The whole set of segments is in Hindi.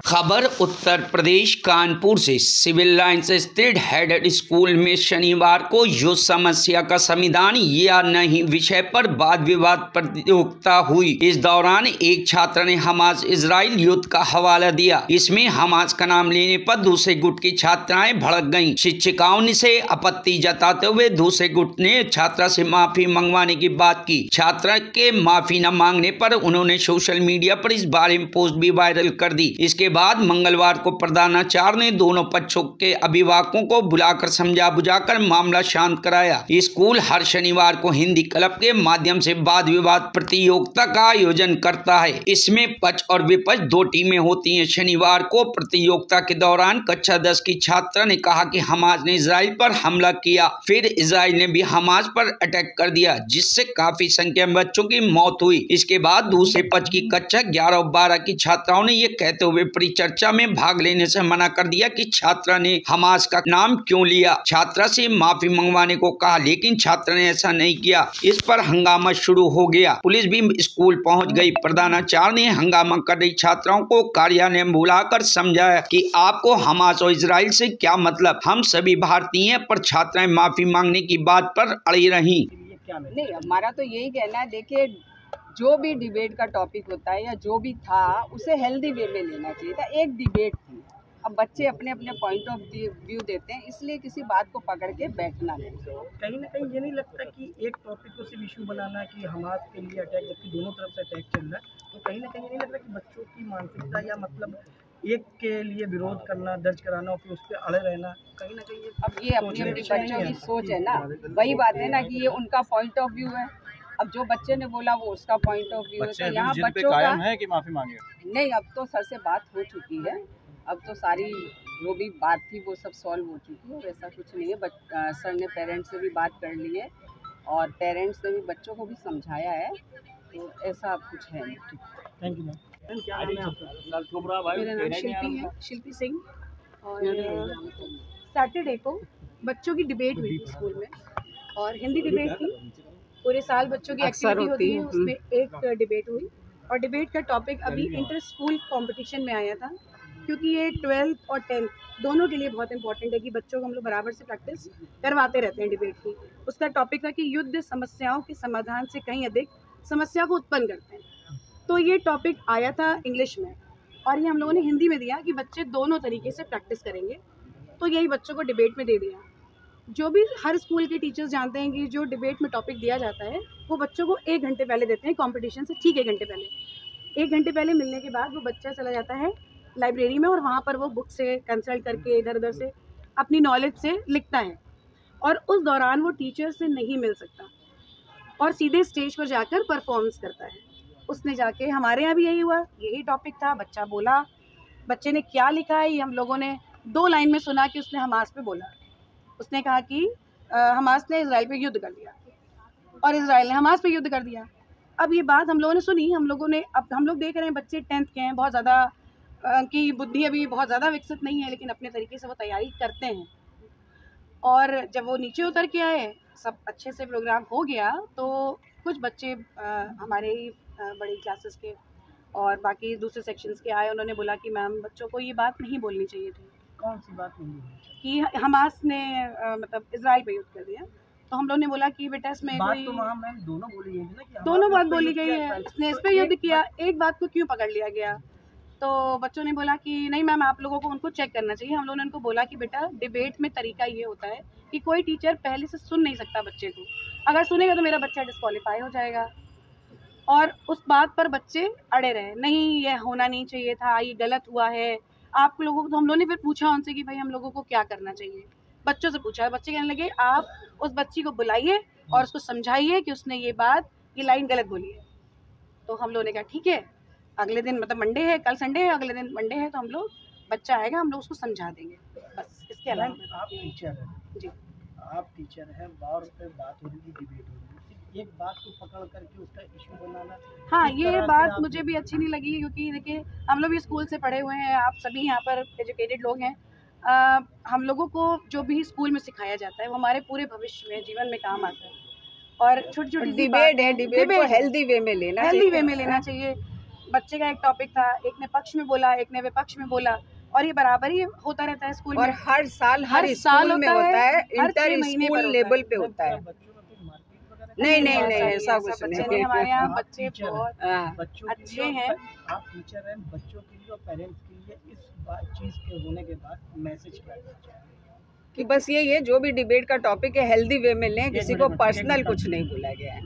खबर उत्तर प्रदेश कानपुर से। सिविल लाइंस स्थित हेडेड स्कूल में शनिवार को युद्ध समस्या का समाधान या नहीं विषय पर वाद विवाद प्रतियोगिता हुई। इस दौरान एक छात्र ने हमास इजराइल युद्ध का हवाला दिया। इसमें हमास का नाम लेने पर दूसरे गुट की छात्राएं भड़क गईं। शिक्षिकाओं ने से आपत्ति जताते हुए दूसरे गुट ने छात्रा से माफी मंगवाने की बात की। छात्रा के माफी न मांगने पर उन्होंने सोशल मीडिया पर इस बारे में पोस्ट भी वायरल कर दी। इसके बाद मंगलवार को प्रधानाचार्य ने दोनों पक्षों के अभिभावकों को बुलाकर समझा बुझाकर मामला शांत कराया। स्कूल हर शनिवार को हिंदी क्लब के माध्यम से वाद विवाद प्रतियोगिता का आयोजन करता है। इसमें पक्ष और विपक्ष दो टीमें होती हैं। शनिवार को प्रतियोगिता के दौरान कक्षा 10 की छात्रा ने कहा कि हमास ने इजराइल पर हमला किया, फिर इजराइल ने भी हमास पर अटैक कर दिया, जिससे काफी संख्या में बच्चों की मौत हुई। इसके बाद दूसरे पक्ष की कक्षा 11 और 12 की छात्राओं ने ये कहते हुए परिचर्चा में भाग लेने से मना कर दिया कि छात्रा ने हमास का नाम क्यों लिया। छात्रा से माफी मंगवाने को कहा, लेकिन छात्रा ने ऐसा नहीं किया। इस पर हंगामा शुरू हो गया। पुलिस भी स्कूल पहुंच गई। प्रधानाचार्य ने हंगामा कर रही छात्राओं को कार्यालय में बुलाकर समझाया कि आपको हमास और इजराइल से क्या मतलब, हम सभी भारतीय हैं। पर छात्राएं माफी मांगने की बात पर अड़ी रही। नहीं, हमारा तो यही कहना है, देखिए जो भी डिबेट का टॉपिक होता है या जो भी था उसे हेल्दी वे में लेना चाहिए था। एक डिबेट थी, अब बच्चे अपने अपने पॉइंट ऑफ व्यू देते हैं, इसलिए किसी बात को पकड़ के बैठना नहीं। कहीं ना कहीं ये नहीं लगता कि एक टॉपिक को सिर्फ इशू बनाना कि हमास के लिए अटैक, जबकि दोनों तरफ से अटैक चल रहा है, तो कहीं ना कहीं ये नहीं लगता कि बच्चों की मानसिकता या मतलब एक के लिए विरोध करना, दर्ज कराना और फिर उस पर अड़े रहना, कहीं ना कहीं अब ये अपनी अपनी बच्चों की सोच है ना। वही बात है ना कि ये उनका पॉइंट ऑफ व्यू है। अब जो बच्चे ने बोला वो उसका पॉइंट ऑफ व्यू है, तो यहाँ बच्चों का है कि माफी मांगे नहीं। अब तो सर से बात हो चुकी है, अब तो सारी जो भी बात थी वो सब सॉल्व हो चुकी है। वैसा कुछ नहीं है। सर ने पेरेंट्स से भी बात कर ली है और पेरेंट्स ने भी बच्चों को भी समझाया है, तो ऐसा कुछ है नहीं। Thank you ma'am. क्या नाम है आपका? मेरा नाम शिल्पी है, शिल्पी सिंह। और सैटरडे को बच्चों की डिबेट हुई थी स्कूल में, और हिंदी डिबेट थी। पूरे साल बच्चों की एक्टिविटी होती है, उसमें एक डिबेट हुई। और डिबेट का टॉपिक अभी इंटर स्कूल कंपटीशन में आया था, क्योंकि ये 12th और 10th दोनों के लिए बहुत इंपॉर्टेंट है कि बच्चों को हम लोग बराबर से प्रैक्टिस करवाते रहते हैं डिबेट की। उसका टॉपिक था कि युद्ध समस्याओं के समाधान से कहीं अधिक समस्या को उत्पन्न करते हैं। तो ये टॉपिक आया था इंग्लिश में, और ये हम लोगों ने हिंदी में दिया कि बच्चे दोनों तरीके से प्रैक्टिस करेंगे। तो यही बच्चों को डिबेट में दे दिया। जो भी हर स्कूल के टीचर्स जानते हैं कि जो डिबेट में टॉपिक दिया जाता है वो बच्चों को 1 घंटे पहले देते हैं, कंपटीशन से ठीक 1 घंटे पहले। 1 घंटे पहले मिलने के बाद वो बच्चा चला जाता है लाइब्रेरी में, और वहाँ पर वो बुक से कंसल्ट करके इधर उधर से अपनी नॉलेज से लिखता है। और उस दौरान वो टीचर से नहीं मिल सकता और सीधे स्टेज पर जाकर परफॉर्मेंस करता है। उसने जाके, हमारे यहाँ भी यही हुआ, यही टॉपिक था। बच्चा बोला, बच्चे ने क्या लिखा है ये हम लोगों ने 2 लाइन में सुना कि उसने हमास पे बोला। उसने कहा कि हमास ने इजराइल पे युद्ध कर दिया और इजराइल ने हमास पे युद्ध कर दिया। अब ये बात हम लोगों ने सुनी, हम लोगों ने, अब हम लोग देख रहे हैं बच्चे 10th के हैं, बहुत ज़्यादा की बुद्धि अभी बहुत ज़्यादा विकसित नहीं है, लेकिन अपने तरीके से वो तैयारी करते हैं। और जब वो नीचे उतर के आए, सब अच्छे से प्रोग्राम हो गया, तो कुछ बच्चे हमारे ही बड़ी क्लासेस के और बाकी दूसरे सेक्शंस के आए। उन्होंने बोला कि मैम बच्चों को ये बात नहीं बोलनी चाहिए थी। कौन सी बात नहीं है? कि हमास ने मतलब इजराइल पे युद्ध कर दिया। तो हम लोग ने बोला कि बेटा इसमें बात कोई तो वहाँ मैम दोनों बोली गई ना, कि दोनों बात बोली गई है, इसने इस पे युद्ध किया, एक बात को क्यों पकड़ लिया गया। तो बच्चों ने बोला कि नहीं मैम, आप लोगों को उनको चेक करना चाहिए। हम लोगों ने उनको बोला कि बेटा डिबेट में तरीका ये होता है कि कोई टीचर पहले से सुन नहीं सकता बच्चे को, अगर सुनेगा तो मेरा बच्चा डिस्क्वालीफाई हो जाएगा। और उस बात पर बच्चे अड़े रहे, नहीं ये होना नहीं चाहिए था, ये गलत हुआ है आप लोगों को। तो हम लोगों ने फिर पूछा उनसे कि भाई हम लोगों को क्या करना चाहिए। बच्चों से पूछा, बच्चे कहने लगे आप उस बच्ची को बुलाइए और उसको समझाइए कि उसने ये लाइन गलत बोली है। तो हम लोगों ने कहा ठीक है, अगले दिन मतलब मंडे है, कल संडे है, अगले दिन मंडे है, तो हम लोग बच्चा आएगा, हम लोग उसको समझा देंगे, बस इसके अलावा। आप टीचर हैं जी, आप टीचर हैं, बार पे बात हो रही थी, डिबेट हो रही थी, एक बात को पकड़ करके उसका इशू बनाना। हाँ, ये बात मुझे भी अच्छी नहीं लगी, क्योंकि देखिए हम लोग भी स्कूल से पढ़े हुए हैं, आप सभी यहाँ पर एजुकेटेड लोग हैं। हम लोगों को जो भी स्कूल में सिखाया जाता है वो हमारे पूरे भविष्य में, जीवन में काम आता है। और छोटी छोटी डिबेट है, डिबेट को हेल्दी वे में लेना चाहिए। बच्चे का एक टॉपिक था, एक ने पक्ष में बोला, एक ने विपक्ष में बोला, और ये बराबर ही होता रहता है स्कूल और में। हर साल स्कूल में होता है, इंटर स्कूल लेवल पे होता है। नहीं नहीं नहीं, ऐसा कुछ नहीं। हमारे यहाँ बच्चे बहुत अच्छे हैं। आप टीचर हैं, बच्चों के लिए और पेरेंट्स के लिए इस चीज़ के होने के बाद मैसेज क्या है कि बस यही है, जो भी डिबेट का टॉपिक है हेल्दी वे में लें, किसी को पर्सनल कुछ नहीं बोला गया है।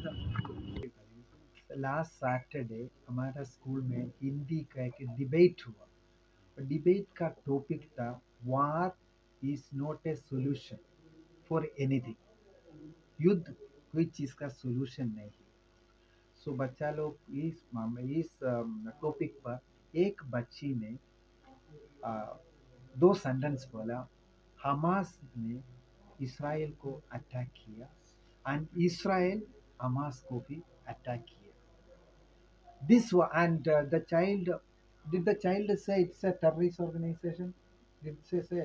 लास्ट सैटरडे हमारा स्कूल में हिंदी का एक डिबेट हुआ। डिबेट का टॉपिक था वार is not a solution for anything. युद्ध कोई चीज़ का सोल्यूशन नहीं है। सो बच्चा लोग इस टॉपिक पर एक बच्ची ने 2 सेंटेंस बोला। हमास ने इसराइल को अटैक किया एंड इसराइल हमास को भी अटैक किया। This and the child, did the child say it's a terrorist organization? Did she say?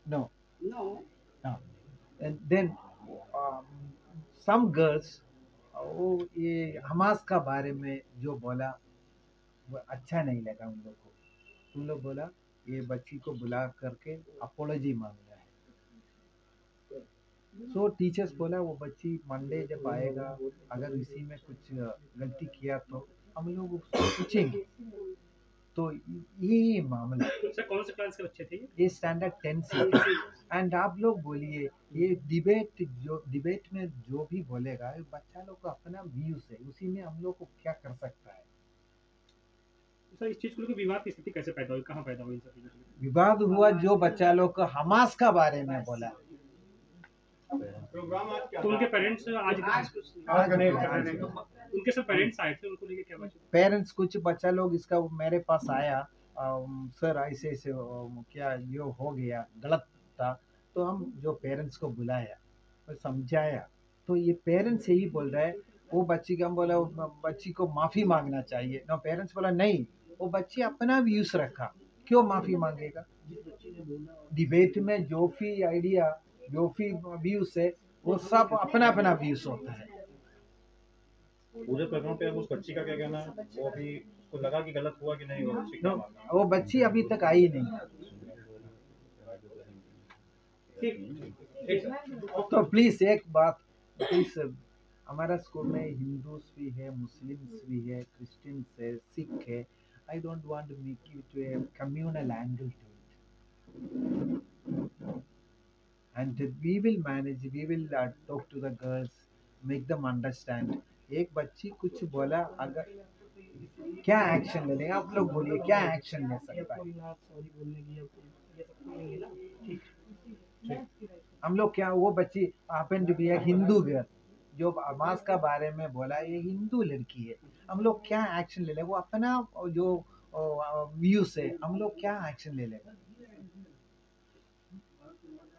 No. No. No. And then some girls, वो ये हमास का बारे में जो बोला वो अच्छा नहीं लगा उन लोग को। उन लोग बोला ये बच्ची को बुला करके अपोलॉजी मांगना है। सो टीचर्स बोला वो बच्ची मंडे जब आएगा, अगर इसी में कुछ गलती किया तो हम लोग उसको पूछेंगे। तो ये मामला सर कौन से क्लास के बच्चे थे ये स्टैंडर्ड 10 से। एंड आप लोग बोलिए ये डिबेट में जो भी बोलेगा बच्चा लोग को अपना व्यूज है, उसी में हम लोग को क्या कर सकता है। सर इस चीज को लेकर विवाद की स्थिति कैसे पैदा हुई, कहाँ पैदा हुई? विवाद हुआ जो बच्चा लोग को हमास का बारे में बोला। तो उनके पेरेंट्स आज उनके सब पेरेंट्स आए थे, उनको लेके क्या बात? पेरेंट्स कुछ बच्चा लोग इसका मेरे पास आया, सर ऐसे ऐसे क्या ये हो गया, गलत था। तो हम जो पेरेंट्स को बुलाया और समझाया, तो ये पेरेंट्स यही बोल रहा है वो बच्ची का, हम बोला बच्ची को माफ़ी मांगना चाहिए ना। पेरेंट्स बोला नहीं, वो बच्ची अपना व्यूज रखा, क्यों माफ़ी मांगेगा। डिबेट में जो भी आइडिया जो भी व्यूज है वो सब अपना अपना व्यूज होता है। पूरे प्रकरण पे उस बच्ची का क्या कहना है? वो अभी उसको लगा कि गलत हुआ कि नहीं? वो बच्ची अभी तक आई नहीं। तो प्लीज एक बात, प्लीज हमारा स्कूल में हिंदूज भी है, मुस्लिम्स भी है, क्रिश्चियंस है, सिख है। I don't want to make it a communal angle to it. And we will manage, we will talk to the girls, make them understand। एक बच्ची कुछ बोला, अगर क्या एक्शन ले लेंगे आप लोग बोलिए, क्या एक्शन ले सकता है हम लोग? क्या वो बच्ची हैपन टू बी एक हिंदू गर्ल जो हमास का बारे में बोला, ये हिंदू लड़की है, हम लोग क्या एक्शन ले लें? वो अपना जो व्यूज है, हम लोग क्या एक्शन ले लेगा?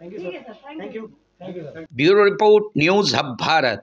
Thank you sir, thank you. Bureau report, news hub Bharat.